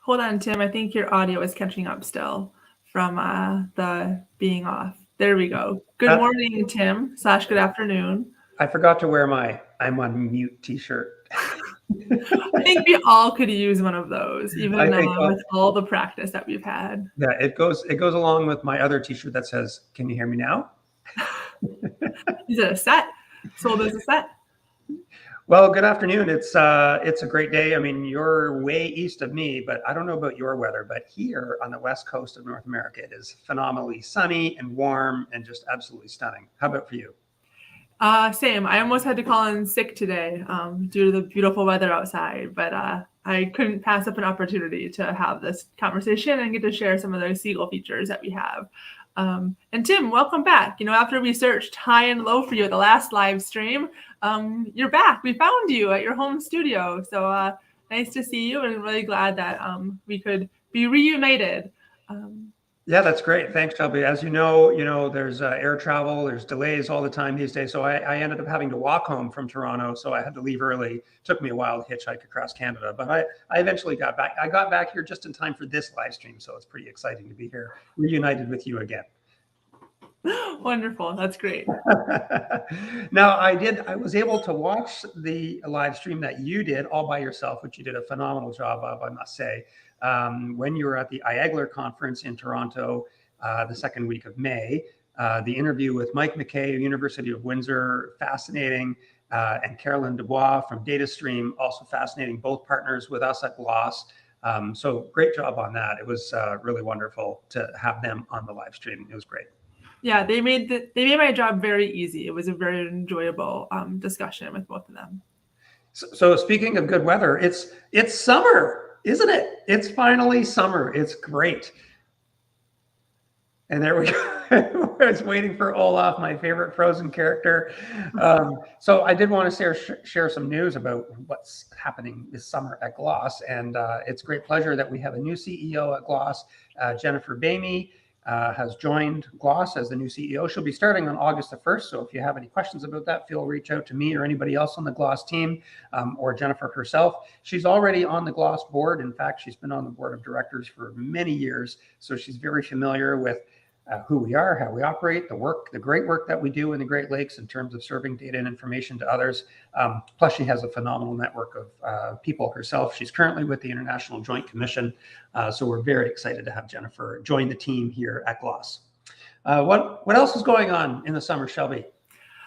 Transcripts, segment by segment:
Hold on, Tim. I think your audio is catching up still from the being off. There we go. Good morning, Tim / good afternoon. I forgot to wear my I'm on mute t-shirt. I think we all could use one of those, even with all the practice that we've had. Yeah, it goes along with my other t-shirt that says, "Can you hear me now?" Is it a set? Sold as a set? Well, good afternoon. It's a great day. I mean, you're way east of me, but I don't know about your weather, but here on the west coast of North America, it is phenomenally sunny and warm and just absolutely stunning. How about for you? Same. I almost had to call in sick today due to the beautiful weather outside, but I couldn't pass up an opportunity to have this conversation and get to share some of those Seagull features that we have. And Tim, welcome back. After we searched high and low for you at the last live stream, you're back. We found you at your home studio. So nice to see you, and really glad that we could be reunited. Yeah, that's great. Thanks, Shelby. As you know, there's air travel, there's delays all the time these days. So I ended up having to walk home from Toronto. So I had to leave early. It took me a while to hitchhike across Canada, but I eventually got back. I got back here just in time for this live stream. So it's pretty exciting to be here, reunited with you again. Wonderful. That's great. Now, I was able to watch the live stream that you did all by yourself, which you did a phenomenal job of, I must say. When you were at the miiiiiilllllion conference in Toronto the second week of May, the interview with Mike McKay, University of Windsor, fascinating, and Carolyn Dubois from DataStream, also fascinating, both partners with us at Gloss. So great job on that. It was really wonderful to have them on the live stream. It was great. Yeah, they made my job very easy. It was a very enjoyable discussion with both of them. So speaking of good weather, it's summer, isn't it? It's finally summer. It's great. And there we go. I was waiting for Olaf, my favorite Frozen character. So I did want to share some news about what's happening this summer at Gloss. And it's a great pleasure that we have a new CEO at Gloss. Jennifer Bamey has joined Gloss as the new CEO. She'll be starting on August the 1st. So if you have any questions about that, feel reach out to me or anybody else on the Gloss team or Jennifer herself. She's already on the Gloss board. In fact, she's been on the board of directors for many years. So she's very familiar with who we are, how we operate, the great work that we do in the Great Lakes in terms of serving data and information to others. Plus, she has a phenomenal network of people herself. She's currently with the International Joint Commission. So we're very excited to have Jennifer join the team here at Gloss. What else is going on in the summer, Shelby?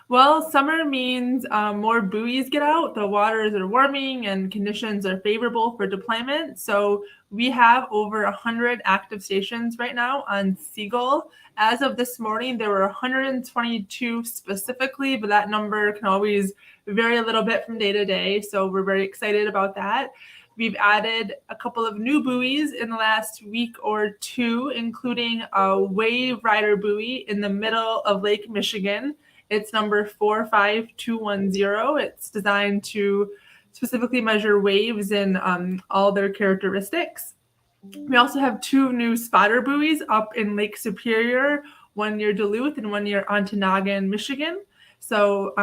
Well, summer means more buoys get out, the waters are warming, and conditions are favorable for deployment. So we have over 100 active stations right now on Seagull. As of this morning, there were 122 specifically, but that number can always vary a little bit from day to day. So we're very excited about that. We've added a couple of new buoys in the last week or two, including a wave rider buoy in the middle of Lake Michigan. It's number 45210. It's designed to specifically measure waves and all their characteristics. We also have two new spotter buoys up in Lake Superior, one near Duluth and one near Ontonagon, Michigan. So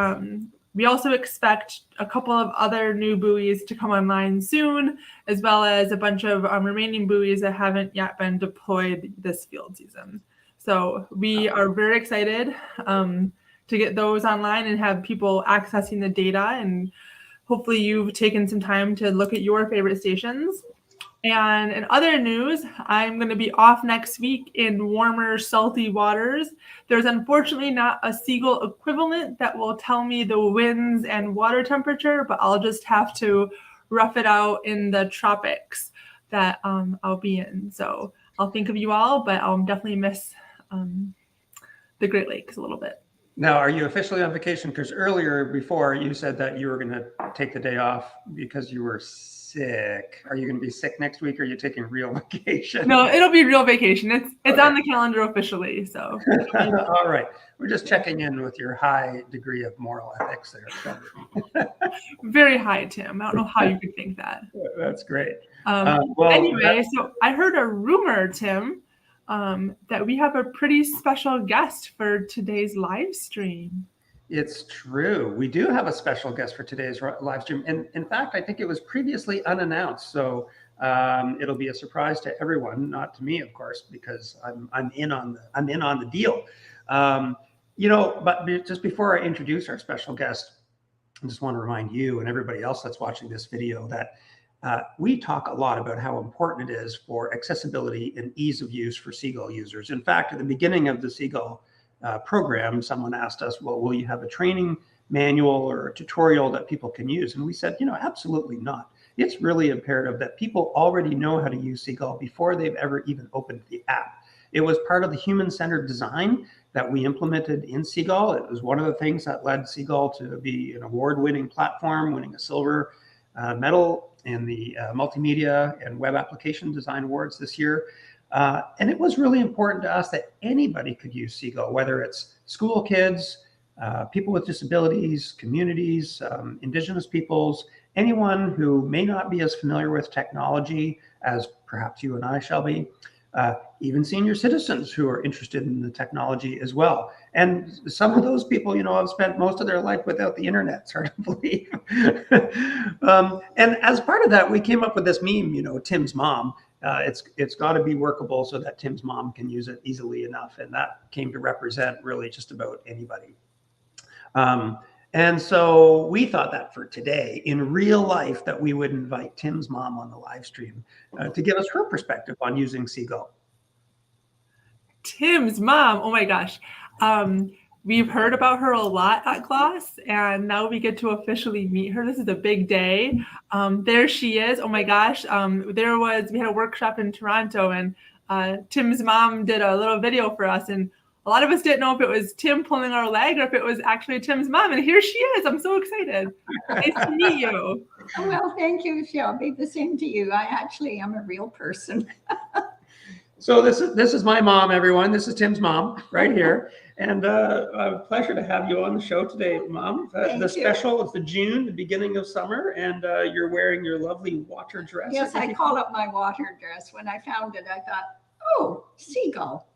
we also expect a couple of other new buoys to come online soon, as well as a bunch of remaining buoys that haven't yet been deployed this field season. So we are very excited to get those online and have people accessing the data. And hopefully you've taken some time to look at your favorite stations. And in other news, I'm going to be off next week in warmer, salty waters. There's unfortunately not a Seagull equivalent that will tell me the winds and water temperature, but I'll just have to rough it out in the tropics that I'll be in. So I'll think of you all, but I'll definitely miss the Great Lakes a little bit. Now, are you officially on vacation? Because earlier before you said that you were going to take the day off because you were sick. Are you going to be sick next week, or are you taking real vacation? No, it'll be real vacation. It's okay. On the calendar officially. So all right. We're just checking in with your high degree of moral ethics there. Very high, Tim. I don't know how you could think that. That's great. Anyway, so I heard a rumor, Tim, that we have a pretty special guest for today's live stream. It's true. We do have a special guest for today's live stream. And in fact, I think it was previously unannounced. So It'll be a surprise to everyone, not to me, of course, because I'm in on the deal. But just before I introduce our special guest, I just want to remind you and everybody else that's watching this video that we talk a lot about how important it is for accessibility and ease of use for Seagull users. In fact, at the beginning of the Seagull program, someone asked us, well, will you have a training manual or a tutorial that people can use? And we said, absolutely not. It's really imperative that people already know how to use Seagull before they've ever even opened the app. It was part of the human-centered design that we implemented in Seagull. It was one of the things that led Seagull to be an award-winning platform, winning a silver medal in the Multimedia and Web Application Design Awards this year. And it was really important to us that anybody could use Seagull, whether it's school kids, people with disabilities, communities, Indigenous peoples, anyone who may not be as familiar with technology as perhaps you and I shall be, even senior citizens who are interested in the technology as well. And some of those people, have spent most of their life without the internet, it's hard to believe. And as part of that, we came up with this meme, Tim's mom. It's got to be workable so that Tim's mom can use it easily enough. And that came to represent really just about anybody. And so we thought that for today, in real life, that we would invite Tim's mom on the live stream to give us her perspective on using Seagull. Tim's mom, oh my gosh. We've heard about her a lot at Gloss, and now we get to officially meet her. This is a big day. There she is. Oh my gosh. We had a workshop in Toronto, and Tim's mom did a little video for us, and a lot of us didn't know if it was Tim pulling our leg or if it was actually Tim's mom. And here she is. I'm so excited. Nice to meet you. Well, thank you, Shelby. The same to you. I actually am a real person. So this is my mom, everyone. This is Tim's mom right here. And a pleasure to have you on the show today, Mom. The special is the June, the beginning of summer, and you're wearing your lovely water dress. Yes, I call it my water dress. When I found it, I thought, oh, Seagull.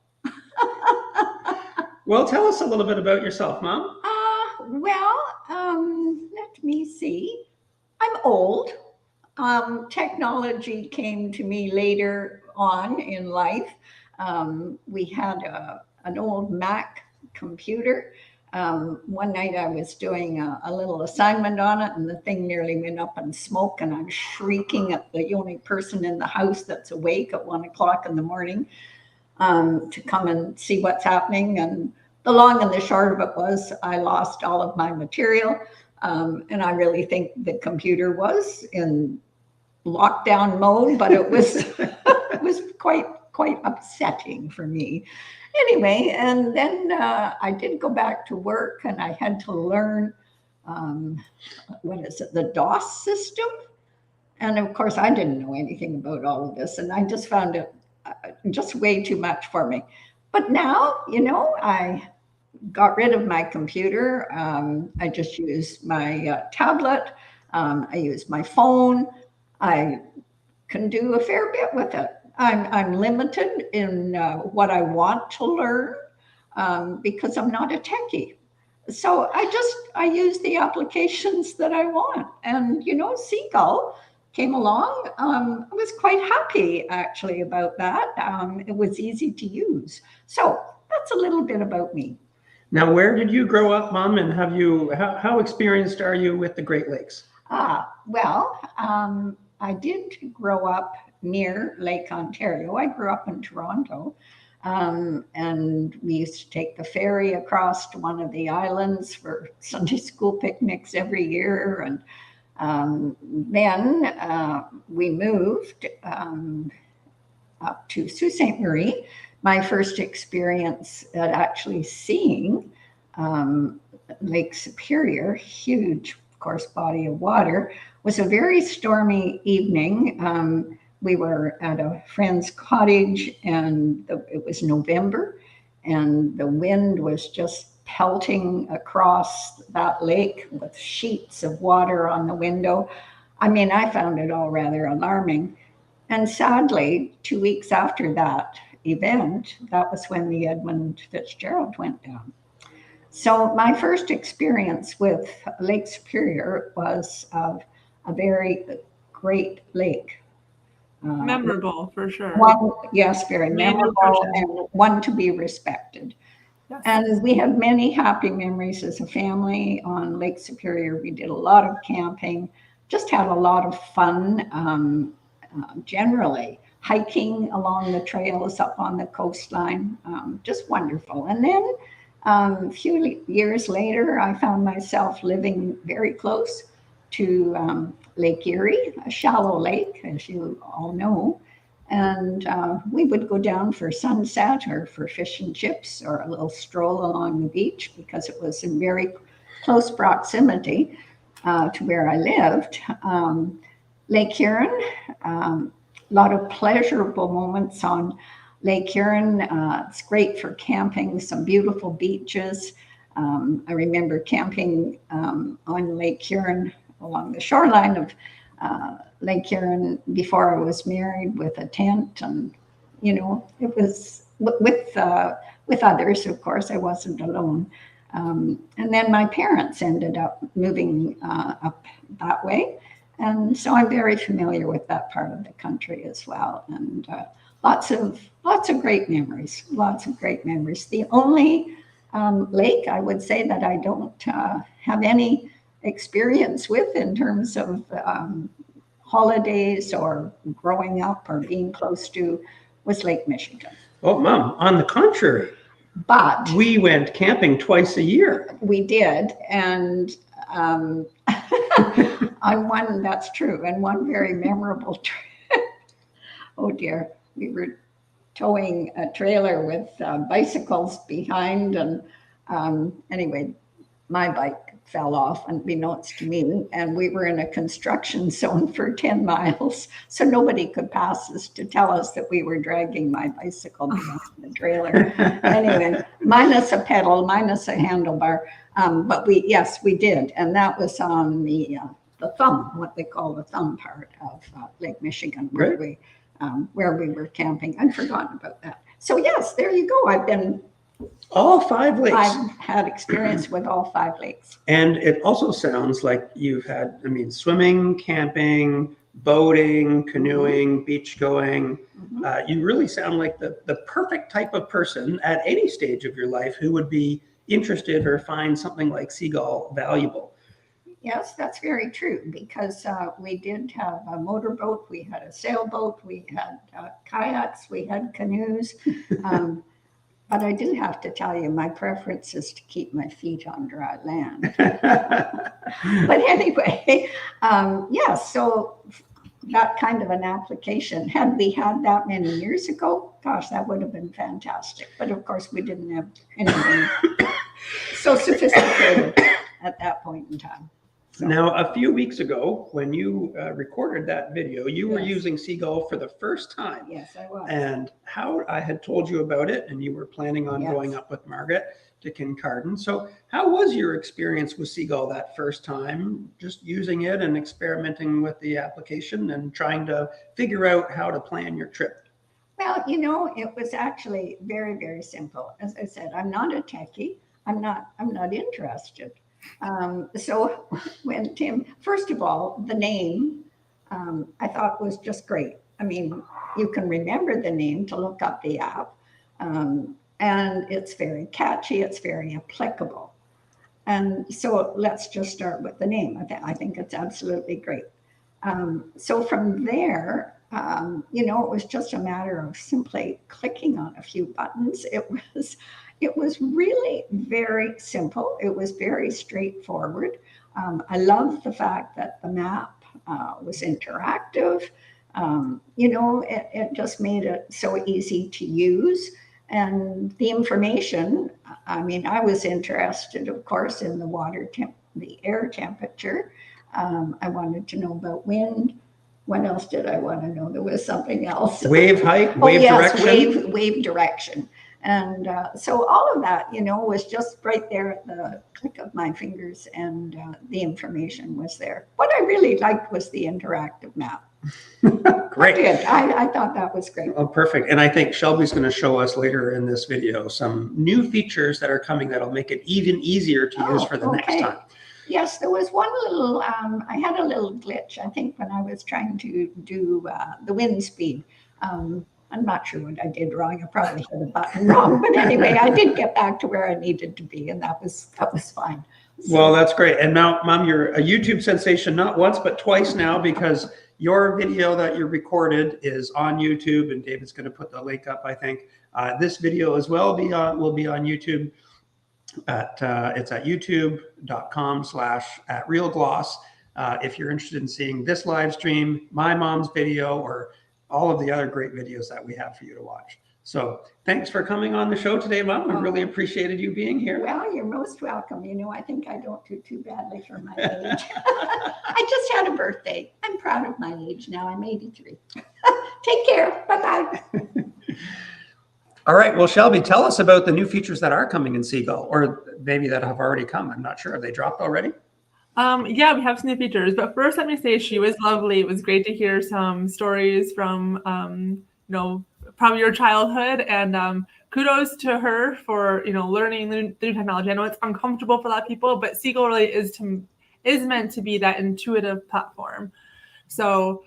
Well, tell us a little bit about yourself, Mom. Let me see. I'm old. Technology came to me later on in life. We had an old Mac computer. One night I was doing a little assignment on it, and the thing nearly went up in smoke, and I'm shrieking at the only person in the house that's awake at 1 o'clock in the morning to come and see what's happening. And the long and the short of it was I lost all of my material. And I really think the computer was in lockdown mode, but it was it was quite upsetting for me. Anyway, and then I did go back to work, and I had to learn the DOS system. And of course, I didn't know anything about all of this, and I just found it just way too much for me. But now, I got rid of my computer. I just use my tablet. I use my phone. I can do a fair bit with it. I'm limited in what I want to learn because I'm not a techie. So I use the applications that I want. And, Seagull came along. I was quite happy actually about that. It was easy to use. So that's a little bit about me. Now, where did you grow up, Mom? And how experienced are you with the Great Lakes? I did grow up near Lake Ontario. I grew up in Toronto, and we used to take the ferry across to one of the islands for Sunday school picnics every year. And then we moved up to Sault Ste. Marie. My first experience at actually seeing Lake Superior, huge, of course, body of water, was a very stormy evening. We were at a friend's cottage, and it was November, and the wind was just pelting across that lake with sheets of water on the window. I mean, I found it all rather alarming. And sadly, 2 weeks after that event, that was when the Edmund Fitzgerald went down. So my first experience with Lake Superior was of a very great lake. Memorable for sure. One, yes, very Main memorable, impression. and one to be respected. Yes. And we have many happy memories as a family on Lake Superior. We did a lot of camping, just had a lot of fun, generally hiking along the trails up on the coastline, just wonderful. And then a few years later, I found myself living very close to Lake Erie, a shallow lake, as you all know. And we would go down for sunset or for fish and chips or a little stroll along the beach because it was in very close proximity to where I lived. Lake Huron, a lot of pleasurable moments on Lake Huron. It's great for camping, some beautiful beaches. I remember camping on Lake Huron along the shoreline of Lake Huron before I was married with a tent, and you know, it was with others, of course. I wasn't alone. And then my parents ended up moving up that way, and so I'm very familiar with that part of the country as well. And lots of great memories. Lots of great memories. The only lake I would say that I don't have any experience with in terms of holidays or growing up or being close to was Lake Michigan. Oh, Mom, on the contrary. But we went camping twice a year. We did. And on one, that's true, and one very memorable trip. Oh dear, we were towing a trailer with bicycles behind, and anyway, my bike fell off, unbeknownst to me, and we were in a construction zone for 10 miles, so nobody could pass us to tell us that we were dragging my bicycle behind the trailer. Anyway, minus a pedal, minus a handlebar, but we did, and that was on the thumb, what they call the thumb part of Lake Michigan, where we were camping. I'd forgotten about that. So yes, there you go. I've been all 5 lakes. I've had experience with all 5 lakes. And it also sounds like you've had, swimming, camping, boating, canoeing, beach going. You really sound like the perfect type of person at any stage of your life who would be interested or find something like Seagull valuable. Yes, that's very true, because we did have a motorboat, we had a sailboat, we had kayaks, we had canoes. But I do have to tell you, my preference is to keep my feet on dry land. But anyway, so that kind of an application, had we had that many years ago, gosh, that would have been fantastic. But of course, we didn't have anything so sophisticated at that point in time. So. Now, a few weeks ago, when you recorded that video, you were using Seagull for the first time. Yes, I was. And how I had told you about it, and you were planning on going up with Margaret to Kearns. So how was your experience with Seagull that first time, just using it and experimenting with the application and trying to figure out how to plan your trip? Well, it was actually very, very simple. As I said, I'm not a techie. I'm not interested. So when Tim, first of all, the name, I thought was just great. You can remember the name to look up the app, and it's very catchy. It's very applicable. And so let's just start with the name. I think it's absolutely great. So from there, it was just a matter of simply clicking on a few buttons. It was really very simple. It was very straightforward. I love the fact that the map was interactive. It just made it so easy to use. And the information, I was interested, of course, in the air temperature. I wanted to know about wind. What else did I want to know? There was something else. Wave height, direction. Wave direction. And so all of that, was just right there at the click of my fingers, and the information was there. What I really liked was the interactive map. Great. I thought that was great. Oh, perfect. And I think Shelby's going to show us later in this video some new features that are coming that'll make it even easier to use for the next time. Yes, there was one little, I had a little glitch, I think, when I was trying to do the wind speed. I'm not sure what I did wrong. I probably hit a button wrong, but anyway, I did get back to where I needed to be, and that was fine. So, Well, that's great. And now, Mom, you're a YouTube sensation, not once, but twice now, because your video that you recorded is on YouTube, and David's going to put the link up, I think. This video as well will be on YouTube. It's at youtube.com/@realgloss. If you're interested in seeing this live stream, my mom's video, or all of the other great videos that we have for you to watch. So thanks for coming on the show today, Mom. We really appreciated you being here. Well, you're most welcome. You know, I think I don't do too badly for my age. I just had a birthday. I'm proud of my age now. I'm 83. Take care. Bye-bye. All right. Well, Shelby, tell us about the new features that are coming in Seagull, or maybe that have already come. I'm not sure. Have they dropped already? Yeah, we have some new features, but first let me say she was lovely. It was great to hear some stories from, from your childhood, and kudos to her for, learning the new technology. I know it's uncomfortable for a lot of people, but Seagull really is meant to be that intuitive platform. So,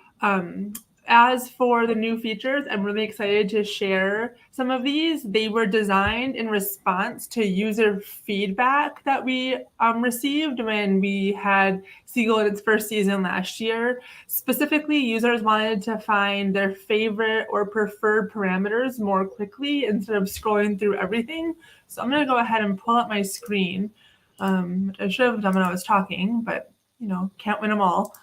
as for the new features, I'm really excited to share some of these. They were designed in response to user feedback that we received when we had Seagull in its first season last year. Specifically, users wanted to find their favorite or preferred parameters more quickly instead of scrolling through everything. So I'm going to go ahead and pull up my screen. I should have done when I was talking, but can't win them all.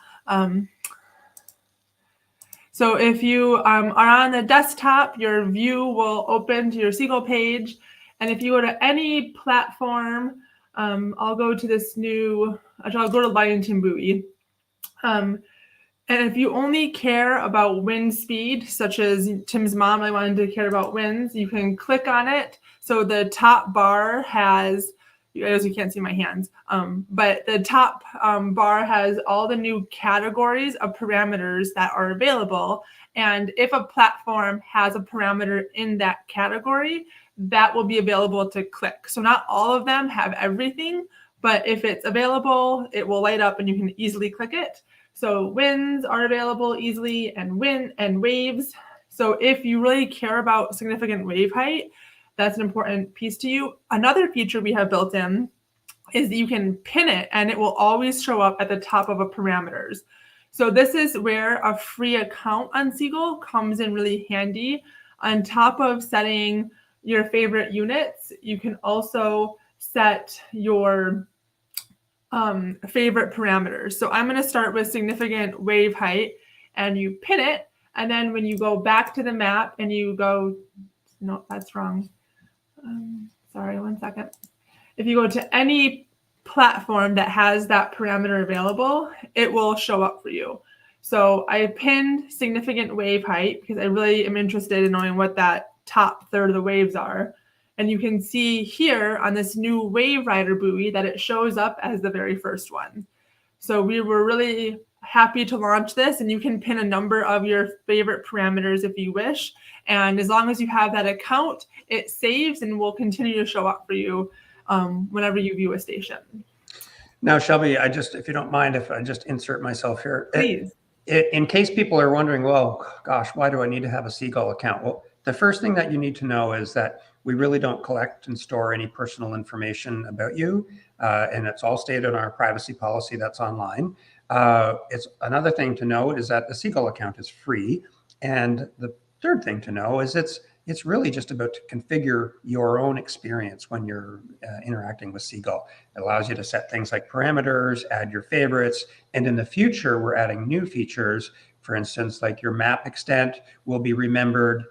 So if you are on the desktop, your view will open to your Seagull page. And if you go to any platform, I'll go to I'll go to Lyington Buoy. And if you only care about wind speed, such as Tim's mom, I wanted to care about winds, you can click on it. So the top bar has, as you can't see my hands, but the top bar has all the new categories of parameters that are available. And if a platform has a parameter in that category, that will be available to click. So not all of them have everything, but if it's available, it will light up and you can easily click it. So winds are available easily, and wind and waves. So if you really care about significant wave height, that's an important piece to you. Another feature we have built in is that you can pin it and it will always show up at the top of a parameters. So this is where a free account on Seagull comes in really handy. On top of setting your favorite units, you can also set your favorite parameters. So I'm going to start with significant wave height, and you pin it. And then when you go back to the map and you go, no, that's wrong. Sorry, 1 second. If you go to any platform that has that parameter available, it will show up for you. So I pinned significant wave height because I really am interested in knowing what that top third of the waves are. And you can see here on this new Wave Rider buoy that it shows up as the very first one. So we were really happy to launch this, and you can pin a number of your favorite parameters if you wish. And as long as you have that account, it saves and will continue to show up for you whenever you view a station. Now, Shelby, if you don't mind, if I just insert myself here. Please. In case people are wondering, well, gosh, why do I need to have a Seagull account? Well, the first thing that you need to know is that we really don't collect and store any personal information about you. And it's all stated in our privacy policy that's online. It's another thing to know is that the Seagull account is free. And the third thing to know is it's really just about to configure your own experience when you're interacting with Seagull. It allows you to set things like parameters, add your favorites, and in the future, we're adding new features. For instance, like your map extent will be remembered,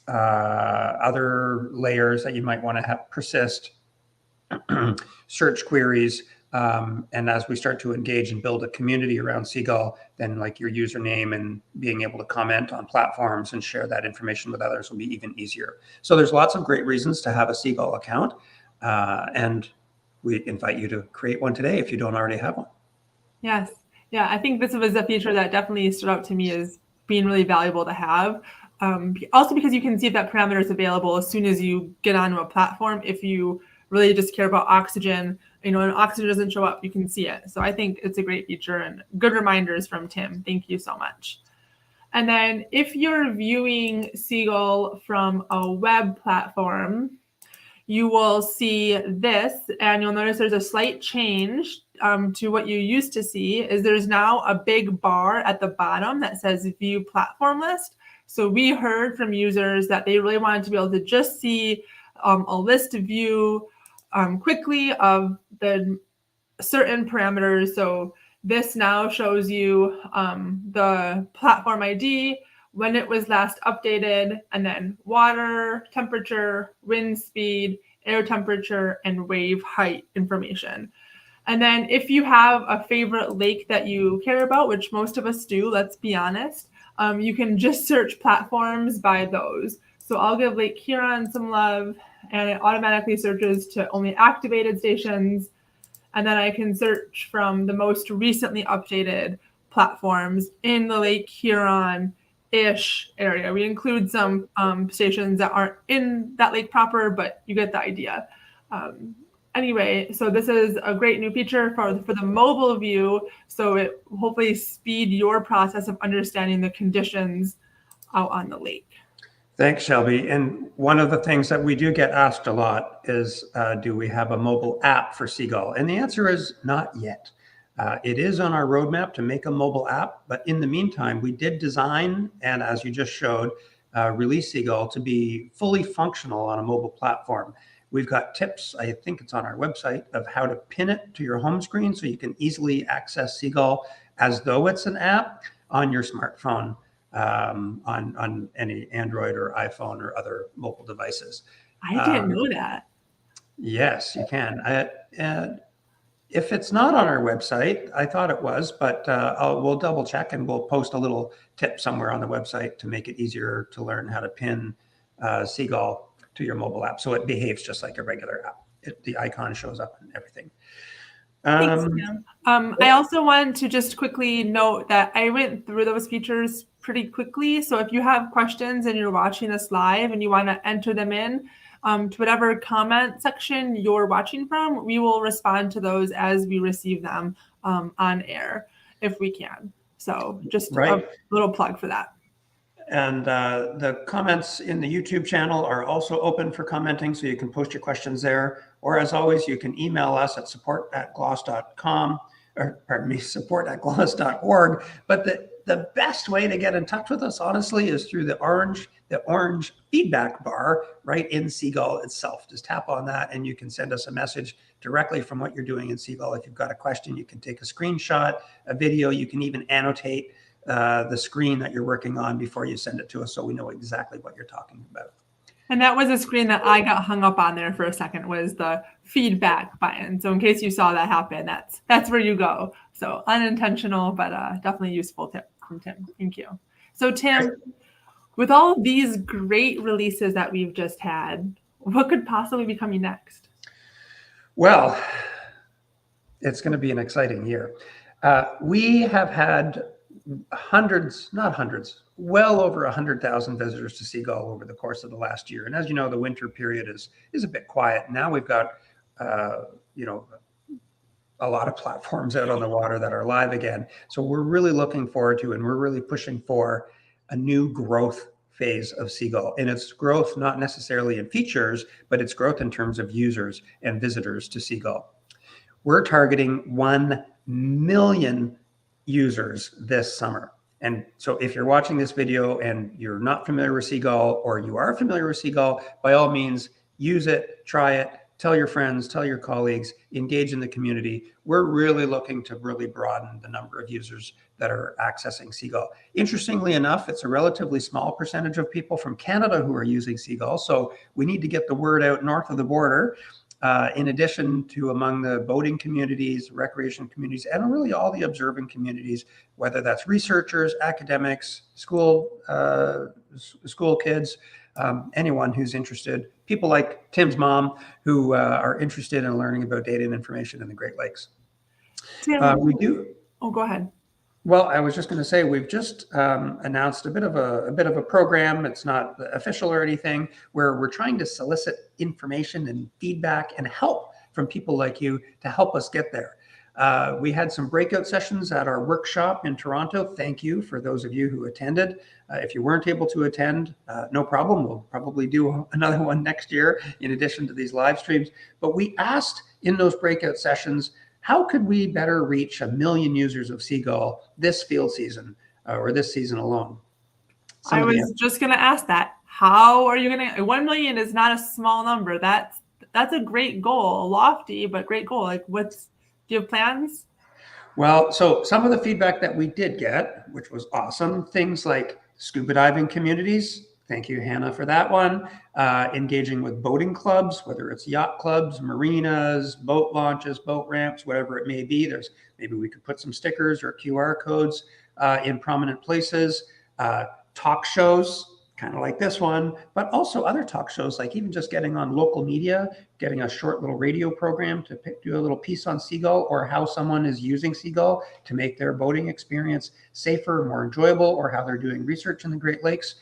other layers that you might want to have persist, search queries. And as we start to engage and build a community around Seagull, then like your username and being able to comment on platforms and share that information with others will be even easier. So there's lots of great reasons to have a Seagull account. And we invite you to create one today if you don't already have one. Yes. Yeah, I think this was a feature that definitely stood out to me as being really valuable to have. Also because you can see if that parameter is available as soon as you get onto a platform if you really just care about oxygen. And oxygen doesn't show up, you can see it. So I think it's a great feature and good reminders from Tim. Thank you so much. And then if you're viewing Seagull from a web platform, you will see this, and you'll notice there's a slight change to what you used to see. Is there's now a big bar at the bottom that says View Platform List. So we heard from users that they really wanted to be able to just see a list view quickly of the certain parameters. So this now shows you the platform ID, when it was last updated, and then water, temperature, wind speed, air temperature, and wave height information. And then if you have a favorite lake that you care about, which most of us do, let's be honest, you can just search platforms by those. So I'll give Lake Huron some love, and it automatically searches to only activated stations. And then I can search from the most recently updated platforms in the Lake Huron-ish area. We include some stations that aren't in that lake proper, but you get the idea. Anyway, so this is a great new feature for the mobile view. So it hopefully speed your process of understanding the conditions out on the lake. Thanks, Shelby. And one of the things that we do get asked a lot is, do we have a mobile app for Seagull? And the answer is not yet. It is on our roadmap to make a mobile app, but in the meantime, we did design, and as you just showed, release Seagull to be fully functional on a mobile platform. We've got tips, I think it's on our website, of how to pin it to your home screen so you can easily access Seagull as though it's an app on your smartphone. On any Android or iPhone or other mobile devices. I didn't know that. Yes, you can. And if it's not on our website, I thought it was, but we'll double check and we'll post a little tip somewhere on the website to make it easier to learn how to pin Seagull to your mobile app. So it behaves just like a regular app. The icon shows up and everything. Thanks, Tim. I also wanted to just quickly note that I went through those features pretty quickly. So if you have questions and you're watching us live and you want to enter them in to whatever comment section you're watching from, we will respond to those as we receive them on air if we can. So just a little plug for that. And the comments in the YouTube channel are also open for commenting, so you can post your questions there. Or as always, you can email us at support@gloss.com, or pardon me, support@gloss.org. But the best way to get in touch with us, honestly, is through the orange feedback bar right in Seagull itself. Just tap on that and you can send us a message directly from what you're doing in Seagull. If you've got a question, you can take a screenshot, a video, you can even annotate the screen that you're working on before you send it to us so we know exactly what you're talking about. And that was a screen that I got hung up on there for a second, was the feedback button. So in case you saw that happen, that's where you go. So unintentional, but definitely useful tip from Tim. Thank you. So Tim, with all these great releases that we've just had, what could possibly be coming next? Well, it's going to be an exciting year. We have had well over 100,000 visitors to Seagull over the course of the last year. And as you know, the winter period is a bit quiet. Now we've got, a lot of platforms out on the water that are live again. So we're really looking forward to, and we're really pushing for a new growth phase of Seagull. And it's growth not necessarily in features, but it's growth in terms of users and visitors to Seagull. We're targeting 1 million users this summer. And so if you're watching this video and you're not familiar with Seagull, or you are familiar with Seagull, by all means, use it, try it, tell your friends, tell your colleagues, engage in the community. We're really looking to really broaden the number of users that are accessing Seagull. Interestingly enough, it's a relatively small percentage of people from Canada who are using Seagull. So we need to get the word out north of the border, in addition to among the boating communities, recreation communities, and really all the observing communities, whether that's researchers, academics, school kids, anyone who's interested, people like Tim's mom who are interested in learning about data and information in the Great Lakes. Tim, We do. Oh, go ahead. Well, I was just going to say we've just announced a bit of a program. It's not official or anything, where we're trying to solicit information and feedback and help from people like you to help us get there. We had some breakout sessions at our workshop in Toronto. Thank you for those of you who attended. If you weren't able to attend, no problem. We'll probably do another one next year in addition to these live streams. But we asked in those breakout sessions, how could we better reach 1 million users of Seagull this field season or this season alone? I was just going to ask that. How are you going to? 1 million is not a small number. That's a great goal, lofty but great goal. Like, do you have plans? Well, so some of the feedback that we did get, which was awesome, things like scuba diving communities. Thank you, Hannah, for that one. Engaging with boating clubs, whether it's yacht clubs, marinas, boat launches, boat ramps, whatever it may be. Maybe we could put some stickers or QR codes in prominent places. Talk shows, kind of like this one, but also other talk shows, like even just getting on local media, getting a short little radio program to do a little piece on Seagull, or how someone is using Seagull to make their boating experience safer, more enjoyable, or how they're doing research in the Great Lakes.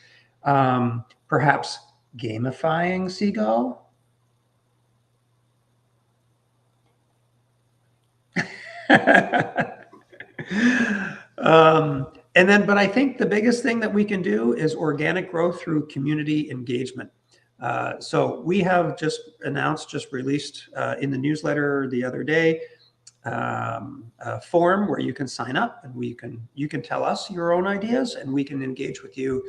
Perhaps gamifying Seagull. But I think the biggest thing that we can do is organic growth through community engagement. So we have just released in the newsletter the other day, a form where you can sign up and you can tell us your own ideas and we can engage with you.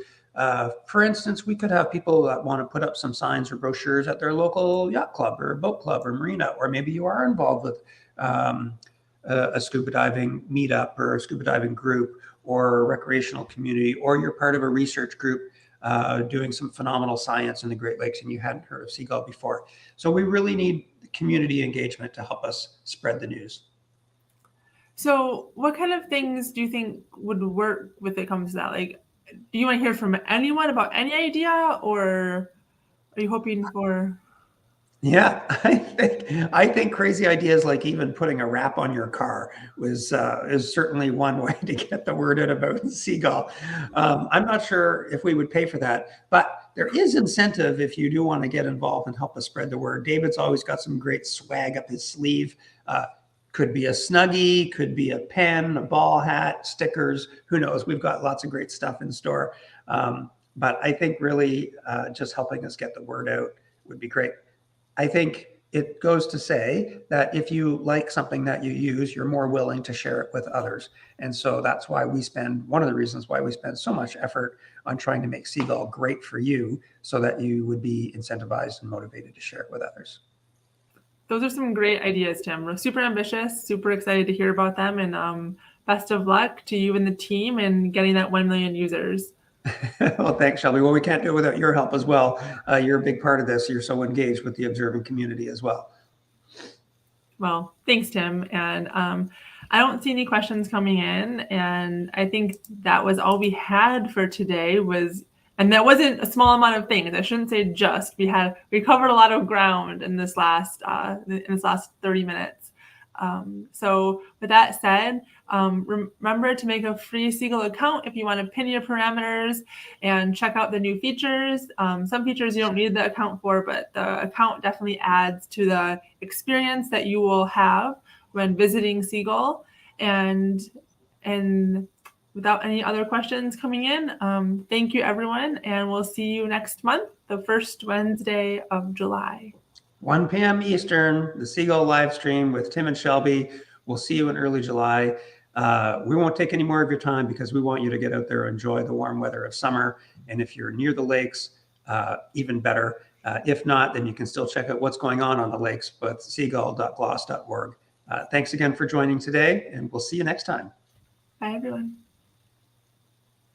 For instance, we could have people that want to put up some signs or brochures at their local yacht club or boat club or marina, or maybe you are involved with a scuba diving meetup or a scuba diving group or a recreational community, or you're part of a research group doing some phenomenal science in the Great Lakes and you hadn't heard of Seagull before. So we really need community engagement to help us spread the news. So what kind of things do you think would work when it comes to that? Like, do you want to hear from anyone about any idea, or are you hoping for? Yeah, I think crazy ideas like even putting a wrap on your car is certainly one way to get the word out about Seagull. I'm not sure if we would pay for that, but there is incentive if you do want to get involved and help us spread the word. David's always got some great swag up his sleeve. Could be a Snuggie, could be a pen, a ball hat, stickers, who knows? We've got lots of great stuff in store. But I think really just helping us get the word out would be great. I think it goes to say that if you like something that you use, you're more willing to share it with others. And so that's why one of the reasons why we spend so much effort on trying to make Seagull great for you, so that you would be incentivized and motivated to share it with others. Those are some great ideas, Tim. We're super ambitious, super excited to hear about them, and best of luck to you and the team in getting that 1 million users. Well, thanks, Shelby. Well, we can't do it without your help as well. You're a big part of this. You're so engaged with the observing community as well. Well, thanks, Tim. And I don't see any questions coming in, and I think that was all we had for today. And that wasn't a small amount of things. I shouldn't say just. We covered a lot of ground in this last 30 minutes. So with that said, remember to make a free Seagull account if you want to pin your parameters and check out the new features. Some features you don't need the account for, but the account definitely adds to the experience that you will have when visiting Seagull. And without any other questions coming in, thank you, everyone, and we'll see you next month, the first Wednesday of July. 1 p.m. Eastern, the Seagull live stream with Tim and Shelby. We'll see you in early July. We won't take any more of your time because we want you to get out there and enjoy the warm weather of summer. And if you're near the lakes, even better. If not, then you can still check out what's going on the lakes, but seagull.gloss.org. Thanks again for joining today, and we'll see you next time. Bye, everyone.